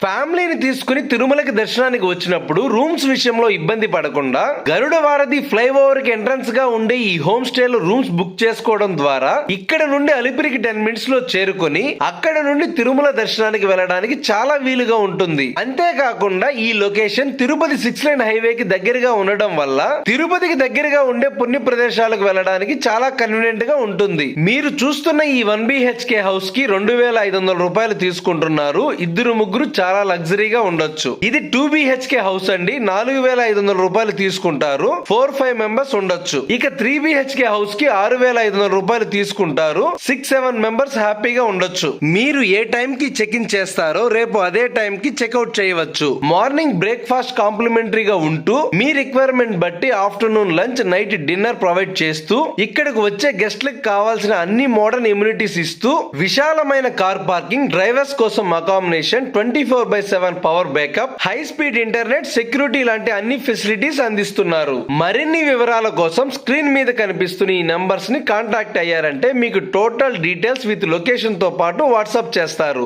ఫ్యామిలీని తీసుకుని తిరుమలకి దర్శనానికి వచ్చినప్పుడు రూమ్స్ విషయంలో ఇబ్బంది పడకుండా గరుడ వారధి ఫ్లైఓవర్ కి ఎంట్రన్స్ గా ఉండే ఈ హోమ్ స్టేలో రూమ్స్ బుక్ చేసుకోవడం ద్వారా ఇక్కడ నుండి అలిపిరికి 10 మినిట్స్ లో చేరుకొని అక్కడ నుండి తిరుమల దర్శనానికి వెళ్ళడానికి చాలా వీలుగా ఉంటుంది. అంతేకాకుండా ఈ లొకేషన్ తిరుపతి 6 లైన్ హైవేకి దగ్గరగా ఉండడం వల్ల తిరుపతికి దగ్గరగా ఉండే పుణ్య ప్రదేశాలకు వెళ్ళడానికి చాలా కన్వీనియంట్ గా ఉంటుంది. మీరు చూస్తున్న ఈ 1 BHK హౌస్ కి 2500 రూపాయలు తీసుకుంటున్నారు. ఇద్దరు ముగ్గురు చాలా లగ్జరీగా ఉండొచ్చు. ఇది 2 BHK హౌస్ అండి. 4500 రూపాయలు తీసుకుంటారు. 4-5 మెంబర్స్ ఉండొచ్చు. ఇక 3 BHK హౌస్ కి 6500 రూపాయలు తీసుకుంటారు. 6-7 మెంబర్స్ హ్యాపీగా ఉండొచ్చు. మీరు ఏ టైం కి చెక్ ఇన్ చేస్తారో రేపు అదే టైం కి చెక్అవుట్ చేయవచ్చు. మార్నింగ్ బ్రేక్ఫాస్ట్ కాంప్లిమెంటరీగా ఉంటూ మీ రిక్వైర్మెంట్ బట్టి afternoon lunch, night dinner provide చేస్తూ ఇక్కడికి వచ్చే గెస్ట్లకు కావాల్సిన అన్ని మోడర్న్ ఇమ్యూనిటీస్ ఇస్తూ విశాలమైన కార్ పార్కింగ్, డ్రైవర్స్ కోసం accommodation, 24/7 power backup, high speed internet, security లాంటి అన్ని ఫెసిలిటీస్ అందిస్తున్నారు. మరిన్ని వివరాల కోసం స్క్రీన్ మీద కనిపిస్తున్న ఈ నంబర్స్ ని కాంటాక్ట్ అయ్యారంటే మీకు టోటల్ డీటెయిల్స్ విత్ లొకేషన్ తో పాటు వాట్సాప్ చేస్తారు.